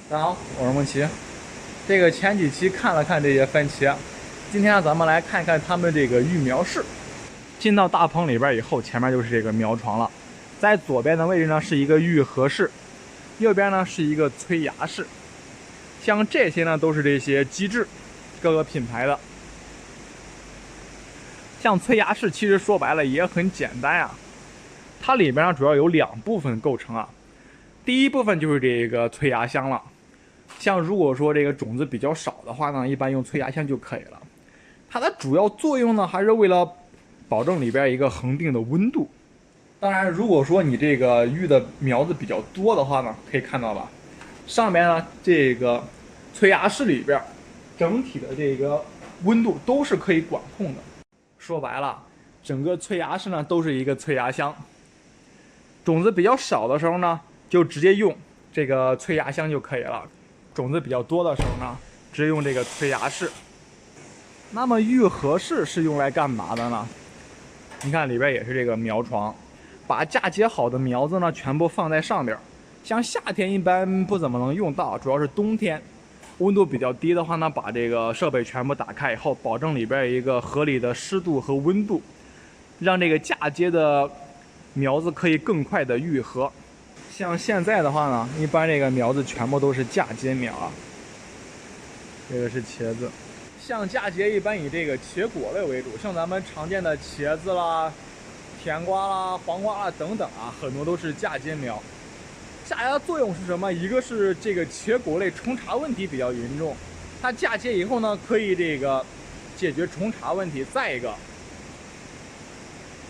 大家好，我是梦琪。这个前几期看了看这些番茄，今天咱们来看看他们这个育苗室。进到大棚里边以后，前面就是这个苗床了。在左边的位置呢是一个育合室，右边呢是一个催芽室。像这些呢都是这些机制，各个品牌的。像催芽室其实说白了也很简单啊，它里边呢主要有2部分构成啊。第一部分就是这个催芽箱了。像如果说这个种子比较少的话呢，一般用催芽箱就可以了。它的主要作用呢，还是为了保证里边一个恒定的温度。当然，如果说你这个育的苗子比较多的话呢，可以看到吧，上面呢这个催芽室里边，整体的这个温度都是可以管控的。说白了，整个催芽室呢都是一个催芽箱。种子比较少的时候呢，就直接用这个催芽箱就可以了。种子比较多的时候呢，直接用这个催芽室。那么育合室是用来干嘛的呢？你看里边也是这个苗床，把嫁接好的苗子呢全部放在上边。像夏天一般不怎么能用到，主要是冬天温度比较低的话呢，把这个设备全部打开以后，保证里边一个合理的湿度和温度，让这个嫁接的苗子可以更快的愈合。像现在的话呢，一般这个苗子全部都是嫁接苗啊。这个是茄子，像嫁接一般以这个茄果类为主，像咱们常见的茄子啦、甜瓜啦、黄瓜啦等等啊，很多都是嫁接苗。嫁芽的作用是什么？一个是这个茄果类虫茬问题比较严重，它嫁接以后呢，可以这个解决虫茬问题。再一个，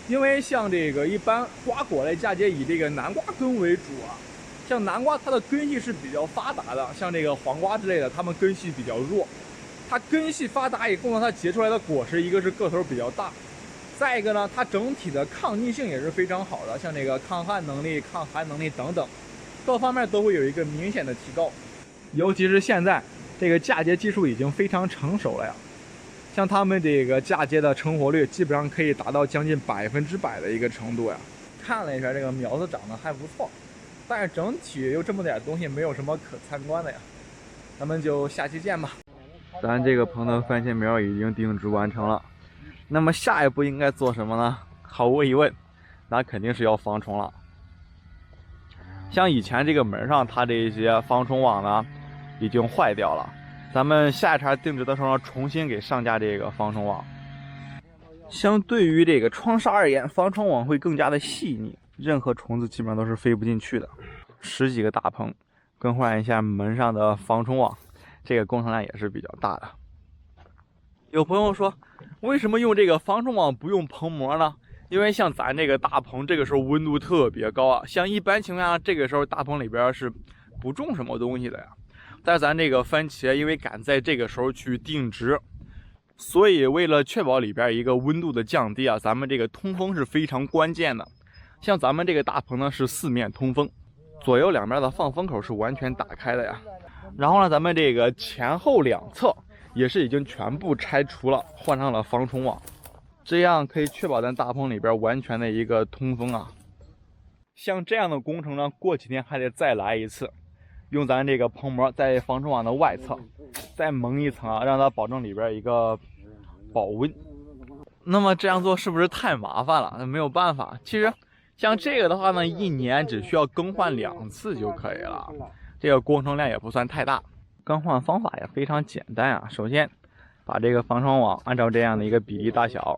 因为像这个一般瓜果类嫁接以这个南瓜根为主啊，像南瓜它的根系是比较发达的，像这个黄瓜之类的，它们根系比较弱。它根系发达以后呢，它结出来的果实一个是个头比较大，再一个呢，它整体的抗逆性也是非常好的，像这个抗旱能力、抗寒能力等等，各方面都会有一个明显的提高。尤其是现在这个嫁接技术已经非常成熟了呀。像他们这个嫁接的成活率基本上可以达到将近100%的一个程度呀。看了一下这个苗子长得还不错，但是整体又这么点东西，没有什么可参观的呀。咱们就下期见吧。咱这个棚的番茄苗已经定植完成了，那么下一步应该做什么呢？毫无疑问，那肯定是要防虫了。像以前这个门上它这一些防虫网呢，已经坏掉了。咱们下一茬定植的时候，重新给上架这个防虫网。相对于这个窗纱而言，防虫网会更加的细腻，任何虫子基本上都是飞不进去的。10几个大棚，更换一下门上的防虫网，这个工程量也是比较大的。有朋友说，为什么用这个防虫网不用棚膜呢？因为像咱这个大棚，这个时候温度特别高啊，像一般情况下，这个时候大棚里边是不种什么东西的呀。但是咱这个番茄因为赶在这个时候去定植，所以为了确保里边一个温度的降低啊，咱们这个通风是非常关键的。像咱们这个大棚呢是4面通风，左右两边的放风口是完全打开的呀。然后呢，咱们这个前后2侧也是已经全部拆除了，换上了防虫网，这样可以确保咱大棚里边完全的一个通风啊。像这样的工程呢，过几天还得再来一次。用咱这个棚膜在防虫网的外侧再蒙一层啊，让它保证里边一个保温。那么这样做是不是太麻烦了？那没有办法。其实像这个的话呢，1年只需要更换2次就可以了，这个工程量也不算太大。更换方法也非常简单啊。首先把这个防虫网按照这样的一个比例大小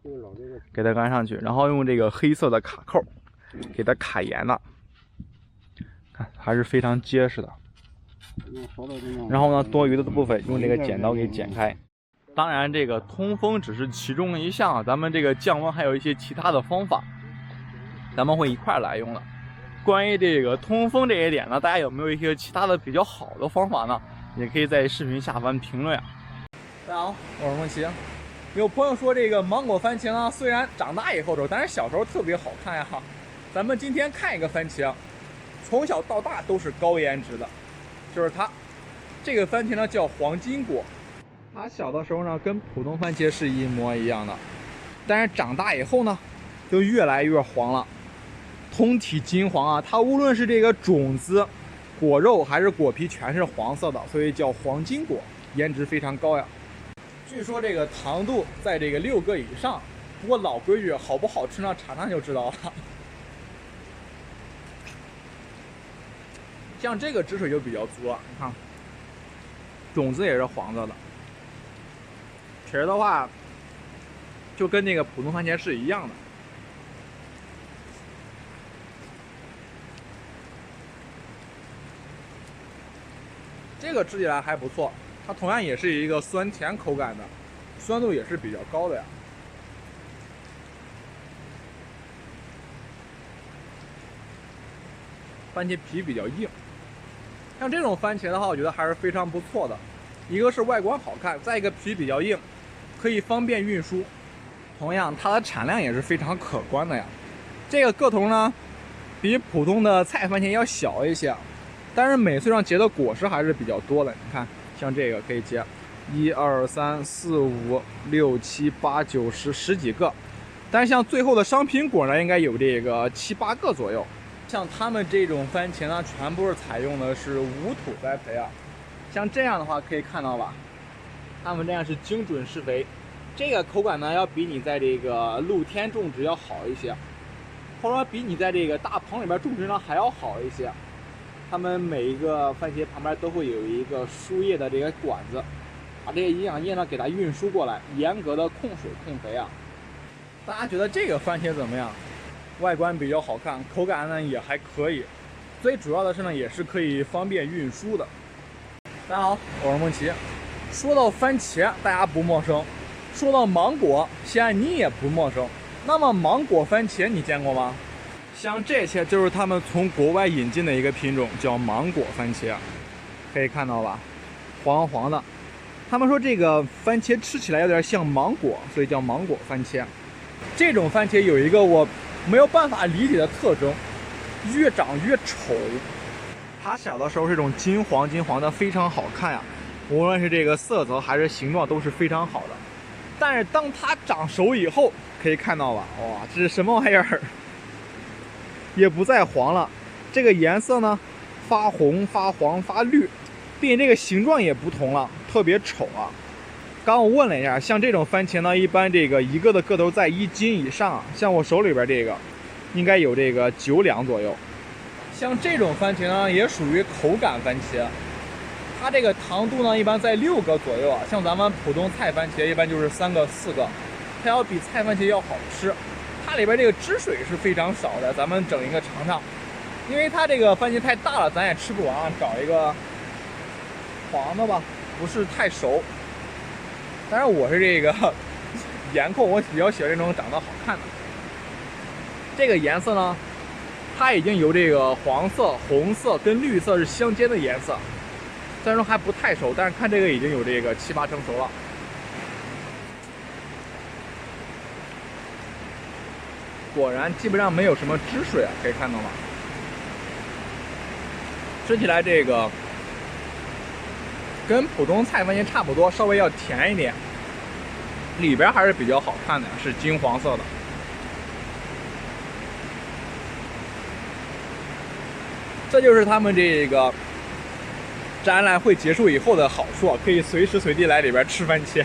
给它安上去，然后用这个黑色的卡扣给它卡严了，看还是非常结实的。然后呢，多余的部分用这个剪刀给剪开。当然，这个通风只是其中一项，咱们这个降温还有一些其他的方法，咱们会一块来用的。关于这个通风这一点呢，大家有没有一些其他的比较好的方法呢？也可以在视频下方评论啊。大家好，我是梦琪。有朋友说这个芒果番茄呢，虽然长大以后丑，但是小时候特别好看呀。咱们今天看一个番茄，从小到大都是高颜值的。就是它，这个番茄呢叫黄金果，它小的时候呢跟普通番茄是一模一样的，但是长大以后呢就越来越黄了，通体金黄啊。它无论是这个种子果肉还是果皮全是黄色的，所以叫黄金果，颜值非常高呀。据说这个糖度在这个6个以上，不过老规矩，好不好吃呢？尝尝就知道了。像这个汁水就比较足了，你看，种子也是黄色的，皮儿的话就跟那个普通番茄是一样的。这个吃起来还不错，它同样也是一个酸甜口感的，酸度也是比较高的呀。番茄皮比较硬，像这种番茄的话，我觉得还是非常不错的。一个是外观好看，再一个皮比较硬，可以方便运输。同样，它的产量也是非常可观的呀。这个个头呢，比普通的菜番茄要小一些，但是每穗上结的果实还是比较多的。你看，像这个可以结1、2、3、4、5、6、7、8、9、10几个，但是像最后的商品果呢，应该有这个7、8个左右。像他们这种番茄呢，全部是采用的是无土栽培啊。像这样的话，可以看到吧，他们这样是精准施肥，这个口感呢，要比你在这个露天种植要好一些，或者说比你在这个大棚里边种植呢还要好一些。他们每一个番茄旁边都会有一个输液的这个管子，把这些营养液呢给它运输过来，严格的控水控肥啊。大家觉得这个番茄怎么样？外观比较好看，口感呢也还可以，最主要的是呢也是可以方便运输的。大家好，我是梦琪。说到番茄，大家不陌生；说到芒果，西安你也不陌生。那么芒果番茄你见过吗？像这些就是他们从国外引进的一个品种，叫芒果番茄，可以看到吧，黄黄的。他们说这个番茄吃起来有点像芒果，所以叫芒果番茄。这种番茄有一个我没有办法理解的特征，越长越丑。它小的时候是这种金黄的，非常好看呀，无论是这个色泽还是形状都是非常好的。但是当它长熟以后，可以看到吧，哇，这是什么玩意儿？也不再黄了，这个颜色呢，发红、发黄、发绿，并且这个形状也不同了，特别丑啊。刚我问了一下，像这种番茄呢，一般这个一个的个头在1斤以上，像我手里边这个，应该有这个9两左右。像这种番茄呢，也属于口感番茄，它这个糖度呢，一般在6个左右啊。像咱们普通菜番茄，一般就是3个、4个，它要比菜番茄要好吃。它里边这个汁水是非常少的，咱们整一个尝尝。因为它这个番茄太大了，咱也吃不完啊，找一个黄的吧，不是太熟。当然我是这个颜控，我比较喜欢这种长得好看的。这个颜色呢，它已经有这个黄色、红色跟绿色是相间的颜色，虽然说还不太熟，但是看这个已经有这个7、8成熟了。果然基本上没有什么汁水啊，可以看到吗？吃起来这个跟普通菜番茄差不多，稍微要甜一点，里边还是比较好看的，是金黄色的。这就是他们这个展览会结束以后的好处，可以随时随地来里边吃番茄。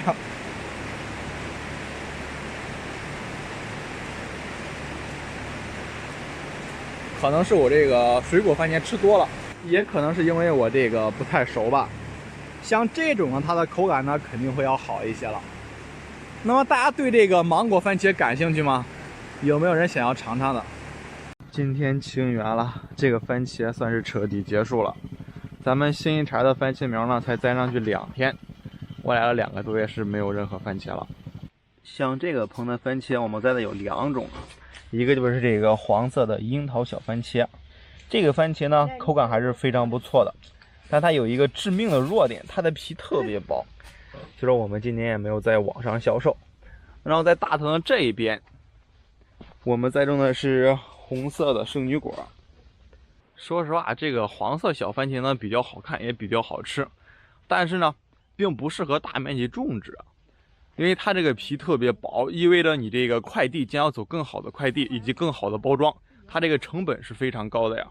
可能是我这个水果番茄吃多了，也可能是因为我这个不太熟吧。像这种呢，它的口感呢肯定会要好一些了。那么大家对这个芒果番茄感兴趣吗？有没有人想要尝尝的？今天清园了，这个番茄算是彻底结束了。咱们新一茬的番茄苗呢才栽上去2天，我来了2个多月是没有任何番茄了。像这个棚的番茄，我们栽的有2种，一个就是这个黄色的樱桃小番茄。这个番茄呢口感还是非常不错的，但它有一个致命的弱点，它的皮特别薄，所以说我们今年也没有在网上销售。然后在大棚的这一边，我们栽种的是红色的圣女果。说实话，这个黄色小番茄呢比较好看，也比较好吃，但是呢并不适合大面积种植，因为它这个皮特别薄，意味着你这个快递将要走更好的快递以及更好的包装，它这个成本是非常高的呀。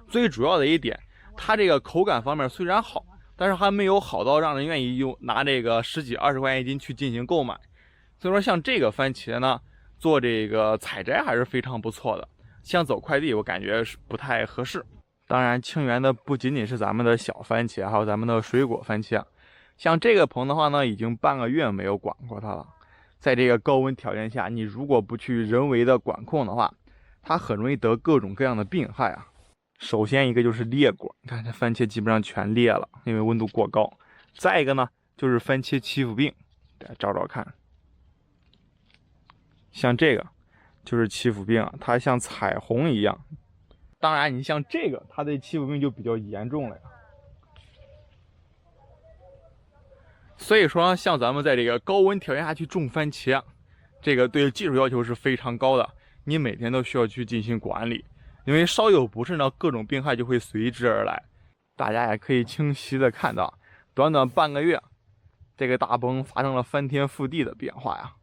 最主要的一点，它这个口感方面虽然好，但是还没有好到让人愿意拿这个10几20块钱一斤去进行购买。所以说像这个番茄呢，做这个采摘还是非常不错的。像走快递，我感觉是不太合适。当然，清源的不仅仅是咱们的小番茄，还有咱们的水果番茄。像这个棚的话呢，已经半个月没有管过它了。在这个高温条件下，你如果不去人为的管控的话，它很容易得各种各样的病害啊。首先一个就是裂果，你看这番茄基本上全裂了，因为温度过高。再一个呢，就是番茄欺负病，大家找找看。像这个就是欺负病啊，它像彩虹一样。当然，你像这个，它的欺负病就比较严重了呀。所以说，像咱们在这个高温条件下去种番茄，这个对技术要求是非常高的，你每天都需要去进行管理，因为稍有不慎呢，各种病害就会随之而来。大家也可以清晰的看到，短短半个月，这个大棚发生了翻天覆地的变化呀。